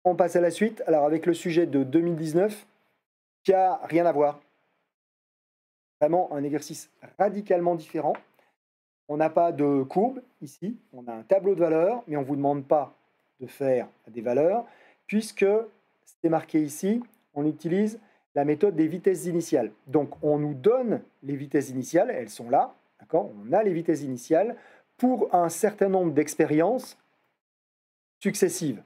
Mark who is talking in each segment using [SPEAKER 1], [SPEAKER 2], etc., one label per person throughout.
[SPEAKER 1] On passe à la suite. Alors avec le sujet de 2019, qui a rien à voir. Vraiment un exercice radicalement différent. On n'a pas de courbe ici, on a un tableau de valeurs, mais on ne vous demande pas de faire des valeurs, puisque c'est marqué ici, on utilise la méthode des vitesses initiales. Donc on nous donne les vitesses initiales, elles sont là, d'accord? On a les vitesses initiales pour un certain nombre d'expériences successives.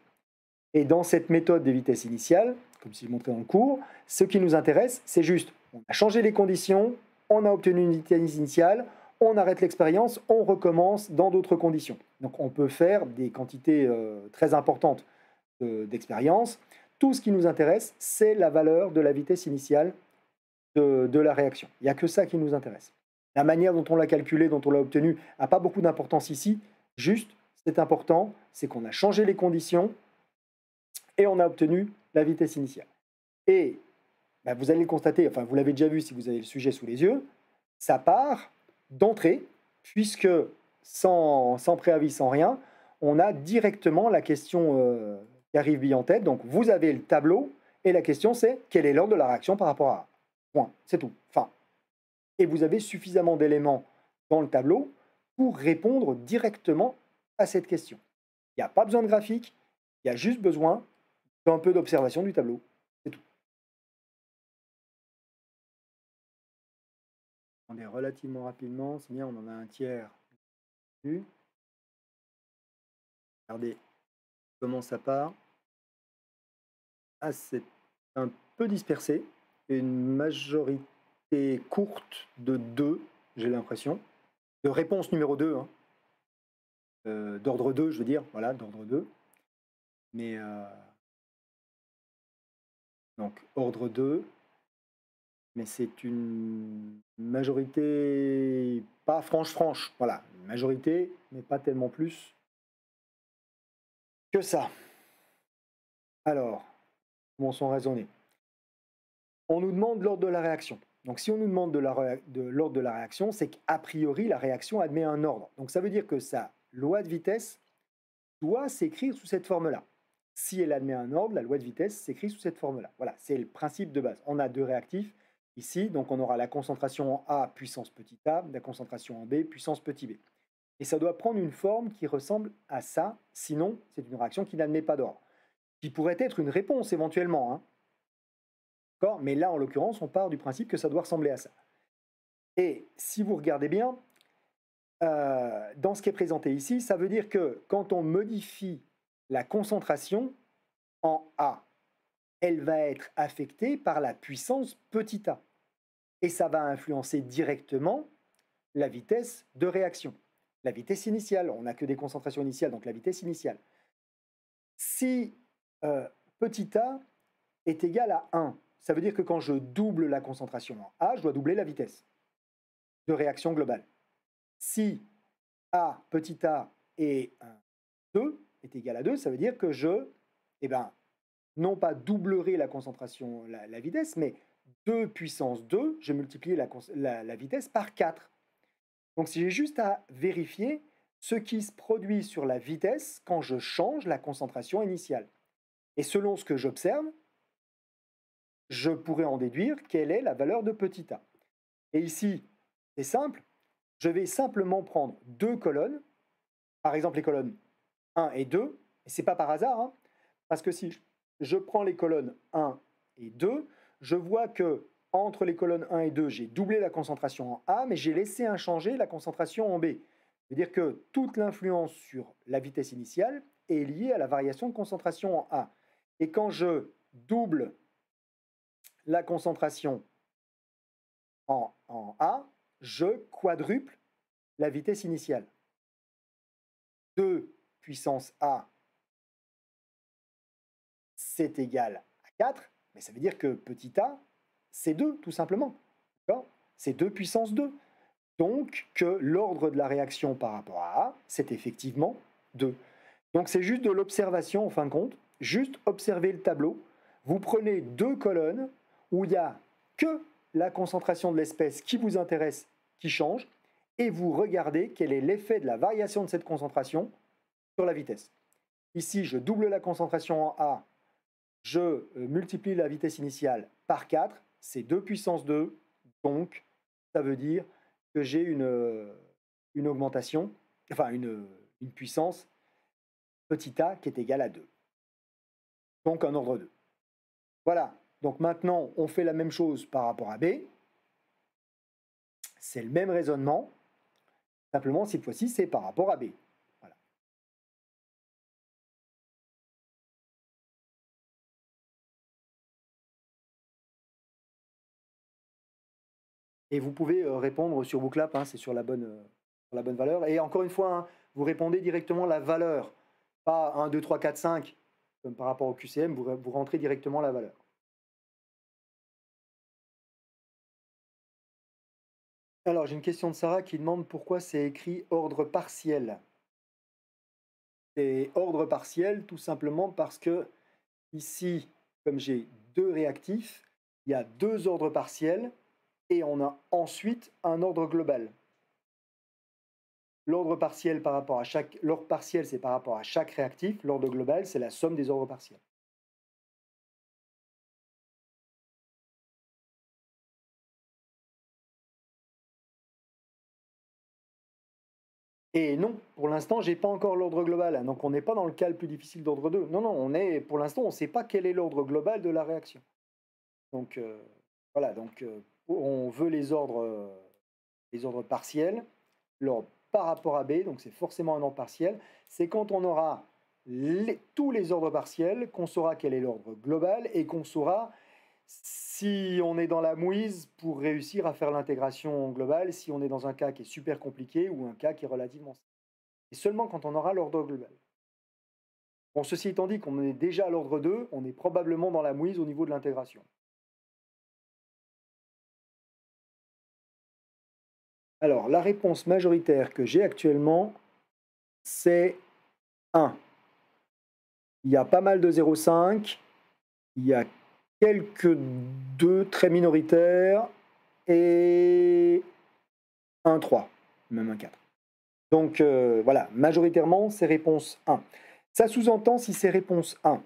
[SPEAKER 1] Et dans cette méthode des vitesses initiales, comme je l'ai montré dans le cours, ce qui nous intéresse, c'est juste, on a changé les conditions, on a obtenu une vitesse initiale, on arrête l'expérience, on recommence dans d'autres conditions. Donc on peut faire des quantités très importantes d'expérience. Tout ce qui nous intéresse, c'est la valeur de la vitesse initiale de la réaction. Il n'y a que ça qui nous intéresse. La manière dont on l'a calculé, dont on l'a obtenu, n'a pas beaucoup d'importance ici. Juste, c'est important, c'est qu'on a changé les conditions et on a obtenu la vitesse initiale. Et ben, vous allez le constater, enfin vous l'avez déjà vu si vous avez le sujet sous les yeux, ça part d'entrée, puisque sans préavis, sans rien, on a directement la question qui arrive bien en tête. Donc vous avez le tableau, et la question c'est quel est l'ordre de la réaction par rapport à A. Point, c'est tout. Fin. Et vous avez suffisamment d'éléments dans le tableau pour répondre directement à cette question. Il n'y a pas besoin de graphique, il y a juste besoin d'un peu d'observation du tableau. C'est tout. On est relativement rapidement, c'est bien, on en a un tiers. Regardez comment ça part. Ah, c'est un peu dispersé. Une majorité courte de 2, j'ai l'impression. De réponse numéro 2, hein. D'ordre 2, je veux dire. Voilà, d'ordre 2. Mais donc, ordre 2. Mais c'est une majorité pas franche. Voilà, une majorité, mais pas tellement plus que ça. Alors, commençons à raisonner. On nous demande l'ordre de la réaction. Donc si on nous demande l'ordre de la réaction, c'est qu'a priori, la réaction admet un ordre. Donc ça veut dire que sa loi de vitesse doit s'écrire sous cette forme-là. Si elle admet un ordre, la loi de vitesse s'écrit sous cette forme-là. Voilà, c'est le principe de base. On a deux réactifs ici, donc on aura la concentration en A puissance petit a, la concentration en B puissance petit b. Et ça doit prendre une forme qui ressemble à ça, sinon c'est une réaction qui n'admet pas d'ordre. Qui pourrait être une réponse éventuellement, hein. Mais là, en l'occurrence, on part du principe que ça doit ressembler à ça. Et si vous regardez bien, dans ce qui est présenté ici, ça veut dire que quand on modifie la concentration en A, elle va être affectée par la puissance petit a. Et ça va influencer directement la vitesse de réaction. La vitesse initiale, on n'a que des concentrations initiales, donc la vitesse initiale. Si petit a est égal à 1, ça veut dire que quand je double la concentration en A, je dois doubler la vitesse de réaction globale. Si A petit a est 2, est égal à 2, ça veut dire que je, non pas doublerai la concentration, la vitesse, mais 2 puissance 2, je multiplie la vitesse par 4. Donc si j'ai juste à vérifier ce qui se produit sur la vitesse quand je change la concentration initiale. Et selon ce que j'observe, je pourrais en déduire quelle est la valeur de petit a. Et ici, c'est simple, je vais simplement prendre deux colonnes, par exemple les colonnes 1 et 2, et ce n'est pas par hasard, hein, parce que si je prends les colonnes 1 et 2, je vois que entre les colonnes 1 et 2, j'ai doublé la concentration en A, mais j'ai laissé inchangée la concentration en B. C'est-à-dire que toute l'influence sur la vitesse initiale est liée à la variation de concentration en A. Et quand je double la concentration en A, je quadruple la vitesse initiale. 2 puissance A, c'est égal à 4, mais ça veut dire que petit a, c'est 2, tout simplement. C'est 2 puissance 2. Donc que l'ordre de la réaction par rapport à A, c'est effectivement 2. Donc c'est juste de l'observation en fin de compte, juste observer le tableau. Vous prenez deux colonnes où il n'y a que la concentration de l'espèce qui vous intéresse qui change, et vous regardez quel est l'effet de la variation de cette concentration sur la vitesse. Ici, je double la concentration en A, je multiplie la vitesse initiale par 4, c'est 2 puissance 2, donc ça veut dire que j'ai une augmentation, enfin une puissance petit a qui est égale à 2, donc un ordre 2. Voilà, donc maintenant on fait la même chose par rapport à B, c'est le même raisonnement, simplement cette fois-ci c'est par rapport à B. Voilà. Et vous pouvez répondre sur Booklab, hein, c'est sur la bonne valeur. Et encore une fois, hein, vous répondez directement la valeur, pas 1, 2, 3, 4, 5, comme par rapport au QCM, vous rentrez directement la valeur. Alors, j'ai une question de Sarah qui demande pourquoi c'est écrit ordre partiel. C'est ordre partiel tout simplement parce que ici, comme j'ai deux réactifs, il y a deux ordres partiels et on a ensuite un ordre global. L'ordre partiel par rapport à chaque, l'ordre partiel c'est par rapport à chaque réactif, l'ordre global c'est la somme des ordres partiels. Et non, pour l'instant, j'ai pas encore l'ordre global, hein, donc on n'est pas dans le cas le plus difficile d'ordre 2. Non, non, pour l'instant, on ne sait pas quel est l'ordre global de la réaction. Donc voilà, donc on veut les ordres partiels, l'ordre par rapport à B, donc c'est forcément un ordre partiel. C'est quand on aura tous les ordres partiels qu'on saura quel est l'ordre global et qu'on saura si on est dans la mouise pour réussir à faire l'intégration globale, si on est dans un cas qui est super compliqué ou un cas qui est relativement simple. Et seulement quand on aura l'ordre global. Bon, ceci étant dit qu'on est déjà à l'ordre 2, on est probablement dans la mouise au niveau de l'intégration. Alors, la réponse majoritaire que j'ai actuellement, c'est 1. Il y a pas mal de 0,5, il y a quelques 2 très minoritaires et 1,3, même un 4. Donc voilà, majoritairement, c'est réponse 1. Ça sous-entend, si c'est réponse 1,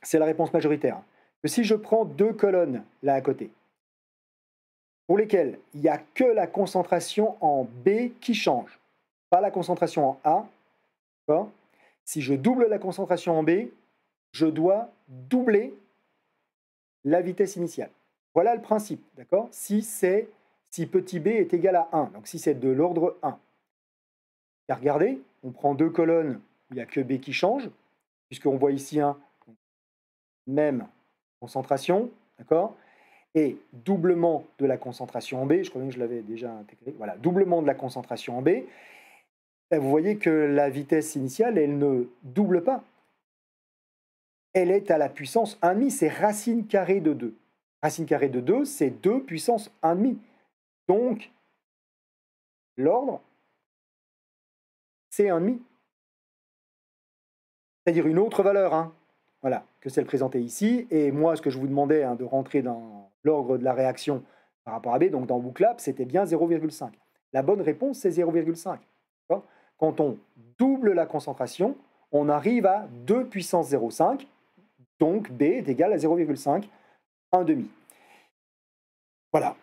[SPEAKER 1] c'est la réponse majoritaire, que si je prends deux colonnes là à côté, pour lesquelles il n'y a que la concentration en B qui change, pas la concentration en A, d'accord ? Si je double la concentration en B, je dois doubler la vitesse initiale. Voilà le principe, d'accord ? Si petit b est égal à 1, donc si c'est de l'ordre 1. Et regardez, on prend deux colonnes où il n'y a que B qui change, puisqu'on voit ici un même concentration, d'accord ? Et doublement de la concentration en B, je crois bien que je l'avais déjà intégré, voilà, doublement de la concentration en B, vous voyez que la vitesse initiale, elle ne double pas. Elle est à la puissance 1,5, c'est racine carrée de 2. Racine carrée de 2, c'est 2 puissance 1,5. Donc, l'ordre, c'est 1,5. C'est-à-dire une autre valeur, hein, voilà, que celle présentée ici. Et moi, ce que je vous demandais de rentrer dans l'ordre de la réaction par rapport à B, donc dans Booklab, c'était bien 0,5. La bonne réponse, c'est 0,5. Quand on double la concentration, on arrive à 2 puissance 0,5. Donc B est égal à 0,5, 1,5. Voilà.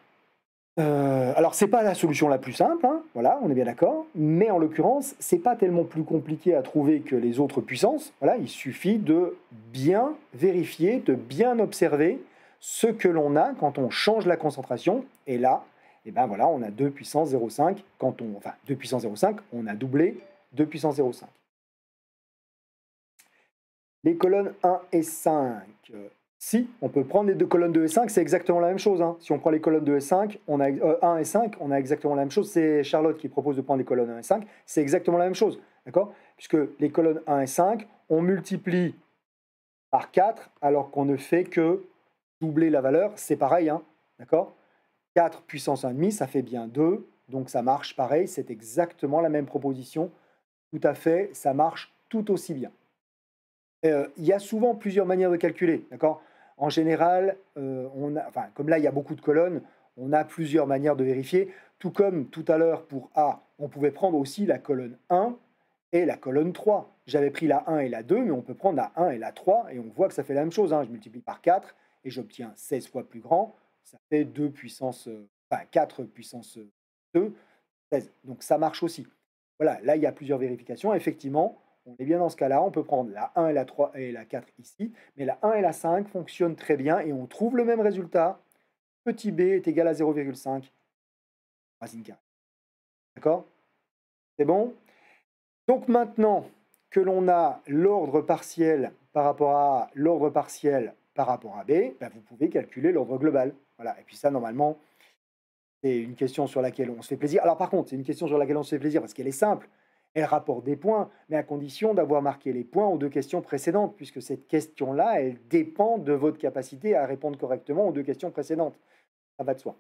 [SPEAKER 1] Alors, ce n'est pas la solution la plus simple, hein, voilà, on est bien d'accord, mais en l'occurrence, ce n'est pas tellement plus compliqué à trouver que les autres puissances. Voilà, il suffit de bien vérifier, de bien observer ce que l'on a quand on change la concentration. Et là, eh ben voilà, on a 2 puissance 0,5. Enfin, 2 puissance 0,5, on a doublé 2 puissance 0,5. Les colonnes 1 et 5. Si, on peut prendre les deux colonnes de S5, c'est exactement la même chose. Hein. Si on prend les colonnes de S5, on a 1 et 5, on a exactement la même chose. C'est Charlotte qui propose de prendre les colonnes 1 et 5. C'est exactement la même chose, d'accord ? Puisque les colonnes 1 et 5, on multiplie par 4, alors qu'on ne fait que doubler la valeur. C'est pareil, hein, d'accord ? 4 puissance 1,5, ça fait bien 2. Donc ça marche pareil, c'est exactement la même proposition. Tout à fait, ça marche tout aussi bien. Il y a souvent plusieurs manières de calculer, d'accord ? En général, comme là, il y a beaucoup de colonnes, on a plusieurs manières de vérifier. Tout comme tout à l'heure pour A, on pouvait prendre aussi la colonne 1 et la colonne 3. J'avais pris la 1 et la 2, mais on peut prendre la 1 et la 3, et on voit que ça fait la même chose, hein. Je multiplie par 4, et j'obtiens 16 fois plus grand. Ça fait 2 puissance, enfin 4 puissance 2, 16. Donc ça marche aussi. Voilà, là, il y a plusieurs vérifications. Effectivement, on est bien dans ce cas-là. On peut prendre la 1 et la 3 et la 4 ici, mais la 1 et la 5 fonctionnent très bien, et on trouve le même résultat. Petit b est égal à 0,5 racine carrée. D'accord? C'est bon? Donc maintenant que l'on a l'ordre partiel par rapport à A, l'ordre partiel par rapport à B, ben vous pouvez calculer l'ordre global. Voilà. Et puis ça, normalement, c'est une question sur laquelle on se fait plaisir. Alors par contre, c'est une question sur laquelle on se fait plaisir parce qu'elle est simple. Elle rapporte des points, mais à condition d'avoir marqué les points aux deux questions précédentes, puisque cette question-là, elle dépend de votre capacité à répondre correctement aux deux questions précédentes. Ça va de soi.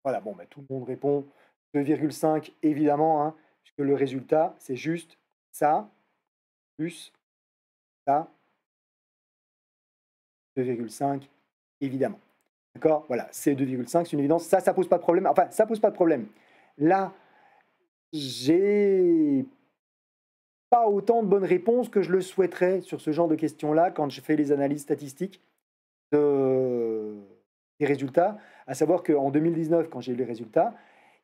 [SPEAKER 1] Voilà, bon, ben, tout le monde répond 2,5, évidemment, hein, puisque le résultat, c'est juste ça, plus ça, 2,5, évidemment. D'accord? Voilà, c'est 2,5, c'est une évidence. Ça pose pas de problème. Enfin, ça pose pas de problème. Là, j'ai pas autant de bonnes réponses que je le souhaiterais sur ce genre de questions-là quand je fais les analyses statistiques des résultats. À savoir qu'en 2019, quand j'ai eu les résultats,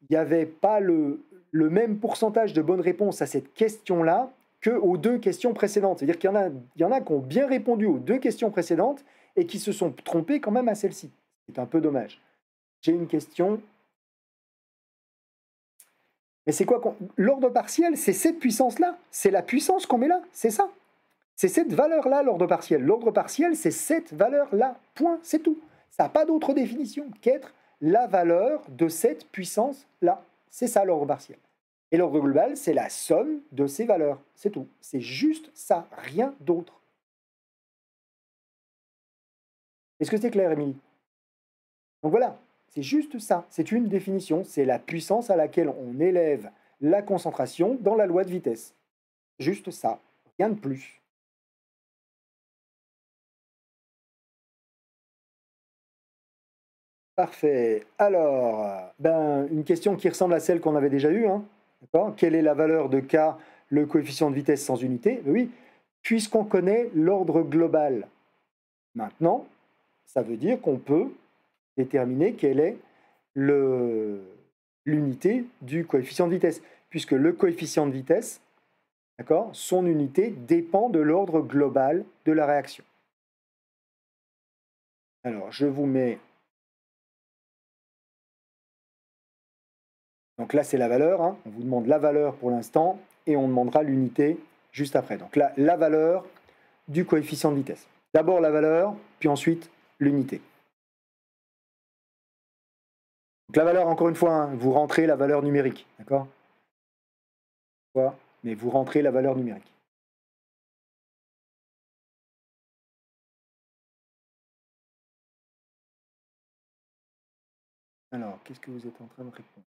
[SPEAKER 1] il n'y avait pas le même pourcentage de bonnes réponses à cette question-là qu'aux deux questions précédentes. C'est-à-dire qu'il y en a qui ont bien répondu aux deux questions précédentes et qui se sont trompés quand même à celle-ci. C'est un peu dommage. J'ai une question. Mais c'est quoi l'ordre partiel? C'est cette puissance-là. C'est la puissance qu'on met là. C'est ça. C'est cette valeur-là, l'ordre partiel. L'ordre partiel, c'est cette valeur-là. Point. C'est tout. Ça n'a pas d'autre définition qu'être la valeur de cette puissance-là. C'est ça l'ordre partiel. Et l'ordre global, c'est la somme de ces valeurs. C'est tout. C'est juste ça. Rien d'autre. Est-ce que c'est clair, Émilie? Donc voilà. C'est juste ça, c'est une définition, c'est la puissance à laquelle on élève la concentration dans la loi de vitesse. Juste ça, rien de plus. Parfait. Alors, une question qui ressemble à celle qu'on avait déjà eue. Hein. Quelle est la valeur de K, le coefficient de vitesse sans unité? Oui, puisqu'on connaît l'ordre global. Maintenant, ça veut dire qu'on peut déterminer quelle est l'unité du coefficient de vitesse, puisque le coefficient de vitesse, son unité dépend de l'ordre global de la réaction. Alors, je vous mets... Donc là, c'est la valeur. Hein. On vous demande la valeur pour l'instant, et on demandera l'unité juste après. Donc là, la valeur du coefficient de vitesse. D'abord la valeur, puis ensuite l'unité. Donc la valeur, encore une fois, hein, vous rentrez la valeur numérique, d'accord? Mais vous rentrez la valeur numérique. Alors, qu'est-ce que vous êtes en train de répondre?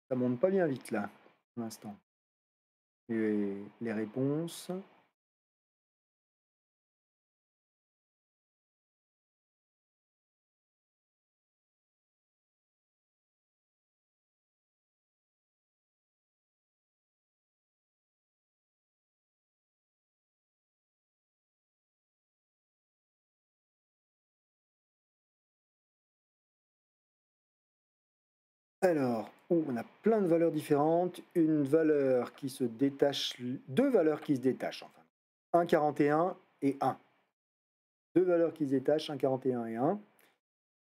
[SPEAKER 1] Ça monte pas bien vite, là, pour l'instant. Les réponses... Alors, on a plein de valeurs différentes. Une valeur qui se détache, deux valeurs qui se détachent, enfin. 1,41 et 1. Deux valeurs qui se détachent, 1,41 et 1.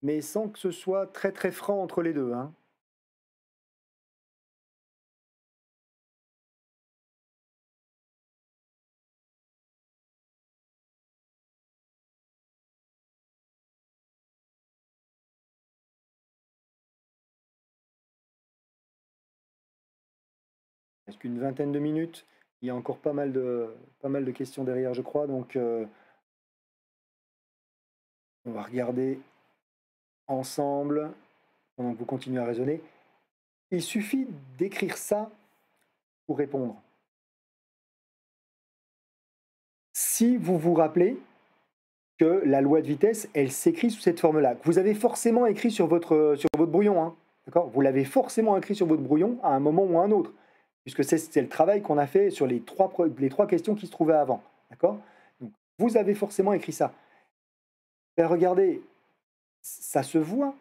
[SPEAKER 1] Mais sans que ce soit très très franc entre les deux. Hein. Parce qu'une vingtaine de minutes, il y a encore pas mal de questions derrière, je crois. Donc, on va regarder ensemble pendant que vous continuez à raisonner. Il suffit d'écrire ça pour répondre. Si vous vous rappelez que la loi de vitesse, elle s'écrit sous cette forme-là. Vous avez forcément écrit sur votre brouillon. Hein, d'accord? Vous l'avez forcément écrit sur votre brouillon à un moment ou à un autre. puisque c'est le travail qu'on a fait sur les trois questions qui se trouvaient avant. D'accord? Donc, vous avez forcément écrit ça. Ben, regardez, ça se voit,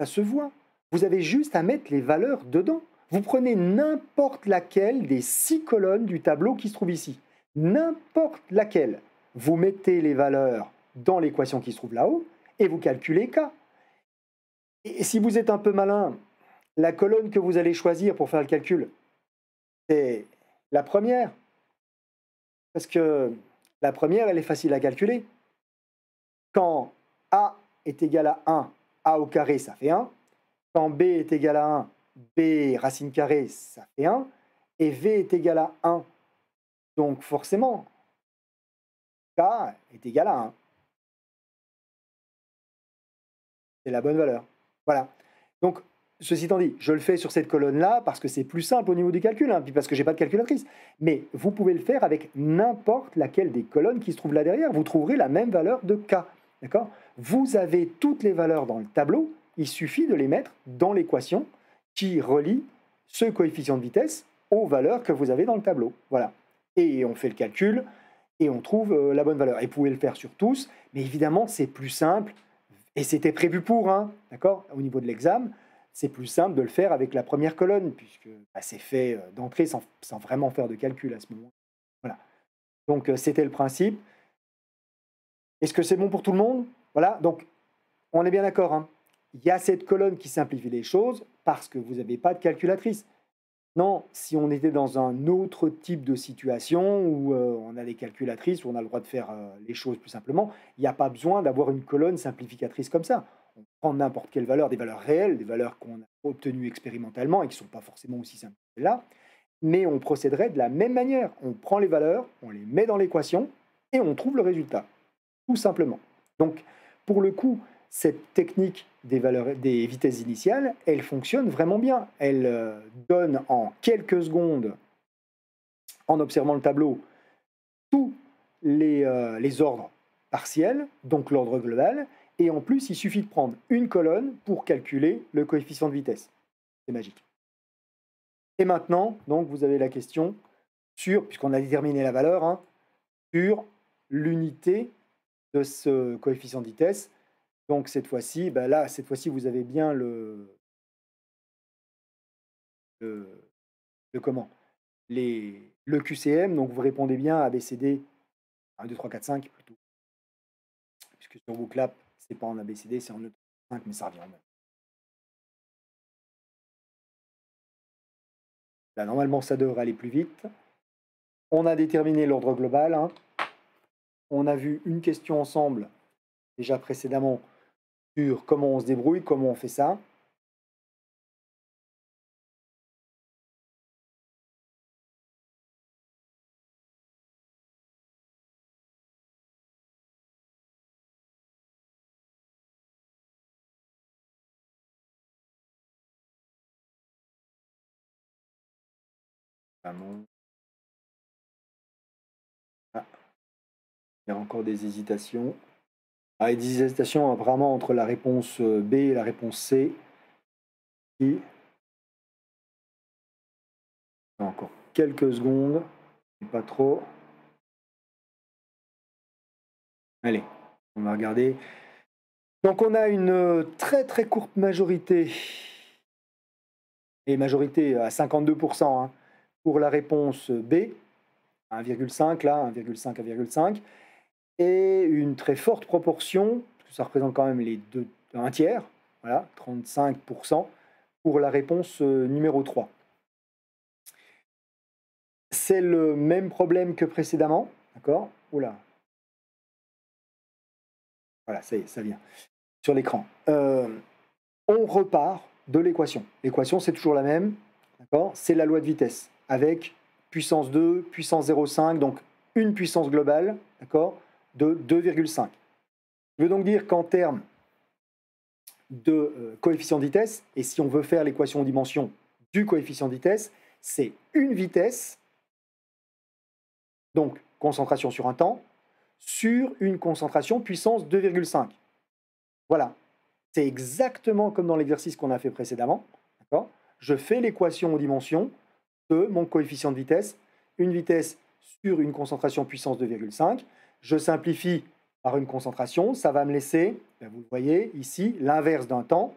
[SPEAKER 1] ça se voit. Vous avez juste à mettre les valeurs dedans. Vous prenez n'importe laquelle des 6 colonnes du tableau qui se trouve ici. N'importe laquelle. Vous mettez les valeurs dans l'équation qui se trouve là-haut et vous calculez K. Et si vous êtes un peu malin, la colonne que vous allez choisir pour faire le calcul, c'est la première. Parce que la première, elle est facile à calculer. Quand A est égal à 1, A au carré, ça fait 1. Quand B est égal à 1, B racine carrée, ça fait 1. Et V est égal à 1. Donc forcément, K est égal à 1. C'est la bonne valeur. Voilà. Donc, ceci étant dit, je le fais sur cette colonne-là parce que c'est plus simple au niveau du calcul, puis parce que je n'ai pas de calculatrice. Mais vous pouvez le faire avec n'importe laquelle des colonnes qui se trouvent là derrière. Vous trouverez la même valeur de K. D'accord? Vous avez toutes les valeurs dans le tableau. Il suffit de les mettre dans l'équation qui relie ce coefficient de vitesse aux valeurs que vous avez dans le tableau. Voilà. Et on fait le calcul et on trouve la bonne valeur. Et vous pouvez le faire sur tous, mais évidemment, c'est plus simple. Et c'était prévu pour, hein, d'accord? Au niveau de l'examen, c'est plus simple de le faire avec la première colonne, puisque c'est fait d'entrée sans vraiment faire de calcul à ce moment. Voilà. Donc c'était le principe. Est-ce que c'est bon pour tout le monde? Voilà, donc on est bien d'accord, hein. Il y a cette colonne qui simplifie les choses parce que vous n'avez pas de calculatrice. Non, si on était dans un autre type de situation où on a des calculatrices, où on a le droit de faire les choses plus simplement, il n'y a pas besoin d'avoir une colonne simplificatrice comme ça. On prend n'importe quelle valeur, des valeurs réelles, des valeurs qu'on a obtenues expérimentalement et qui ne sont pas forcément aussi simples que là, mais on procéderait de la même manière. On prend les valeurs, on les met dans l'équation et on trouve le résultat, tout simplement. Donc, pour le coup, cette technique des vitesses initiales, elle fonctionne vraiment bien. Elle donne en quelques secondes, en observant le tableau, tous les ordres partiels, donc l'ordre global, et en plus, il suffit de prendre une colonne pour calculer le coefficient de vitesse. C'est magique. Et maintenant, donc, vous avez la question sur, puisqu'on a déterminé la valeur, hein, sur l'unité de ce coefficient de vitesse. Donc cette fois-ci, cette fois-ci, vous avez bien le comment le QCM, donc vous répondez bien à ABCD 1, 2, 3, 4, 5 plutôt. Puisque sur vos claps, c'est pas en ABCD, c'est en E 5, mais ça revient en même. Là, normalement, ça devrait aller plus vite. On a déterminé l'ordre global, hein. On a vu une question ensemble, déjà précédemment, sur comment on se débrouille, comment on fait ça. Ah, il y a encore des hésitations. Ah, et des hésitations vraiment entre la réponse B et la réponse C. Qui encore quelques secondes, pas trop. Allez, on va regarder. Donc on a une très très courte majorité, et majorité à 52%, hein, pour la réponse B, 1,5 là, 1,5, 1,5, et une très forte proportion, parce que ça représente quand même un tiers, voilà, 35%, pour la réponse numéro 3. C'est le même problème que précédemment, d'accord? Oula. Voilà, ça y est, ça vient sur l'écran. On repart de l'équation. L'équation, c'est toujours la même, d'accord? C'est la loi de vitesse, avec puissance 2, puissance 0,5, donc une puissance globale, d'accord, de 2,5. Je veux donc dire qu'en termes de coefficient de vitesse, et si on veut faire l'équation en dimension du coefficient de vitesse, c'est une vitesse, donc concentration sur un temps, sur une concentration puissance 2,5. Voilà, c'est exactement comme dans l'exercice qu'on a fait précédemment. Je fais l'équation aux dimensions mon coefficient de vitesse, une vitesse sur une concentration puissance 2,5. Je simplifie par une concentration, ça va me laisser, vous le voyez ici, l'inverse d'un temps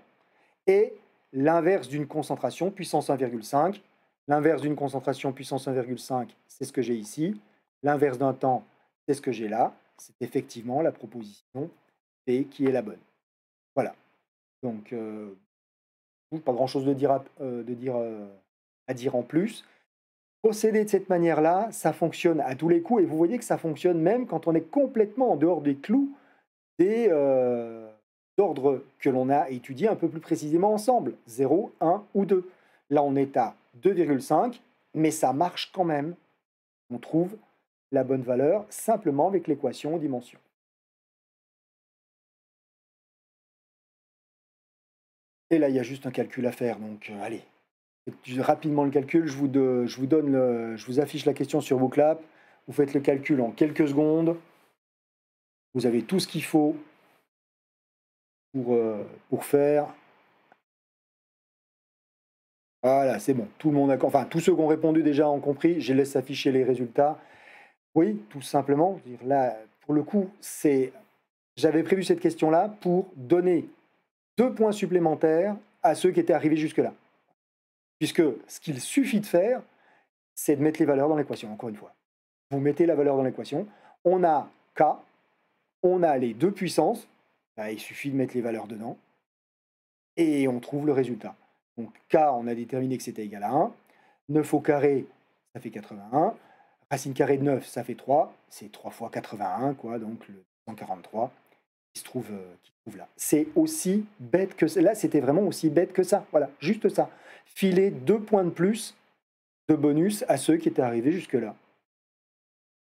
[SPEAKER 1] et l'inverse d'une concentration puissance 1,5. L'inverse d'une concentration puissance 1,5, c'est ce que j'ai ici. L'inverse d'un temps, c'est ce que j'ai là. C'est effectivement la proposition P qui est la bonne. Voilà. Donc, pas grand-chose à dire en plus. Procéder de cette manière-là, ça fonctionne à tous les coups, et vous voyez que ça fonctionne même quand on est complètement en dehors des clous des ordres que l'on a étudiés un peu plus précisément ensemble, 0, 1 ou 2. Là, on est à 2,5, mais ça marche quand même. On trouve la bonne valeur simplement avec l'équation aux dimensions. Et là, il y a juste un calcul à faire, donc allez, rapidement le calcul, je vous affiche la question sur Booklab, vous faites le calcul en quelques secondes, vous avez tout ce qu'il faut pour faire. Voilà, c'est bon, tout le monde a, enfin tous ceux qui ont répondu déjà ont compris, je laisse afficher les résultats. Oui, tout simplement, là, pour le coup, j'avais prévu cette question-là pour donner 2 points supplémentaires à ceux qui étaient arrivés jusque-là. Puisque ce qu'il suffit de faire, c'est de mettre les valeurs dans l'équation, encore une fois. Vous mettez la valeur dans l'équation. On a K, on a les 2 puissances. Là, il suffit de mettre les valeurs dedans. Et on trouve le résultat. Donc K, on a déterminé que c'était égal à 1. 9 au carré, ça fait 81. Racine carrée de 9, ça fait 3. C'est 3 fois 81, quoi, donc le 143 qui se trouve là. C'est aussi bête que ça. Là, c'était vraiment aussi bête que ça. Voilà, juste ça. Filer 2 points de plus de bonus à ceux qui étaient arrivés jusque-là.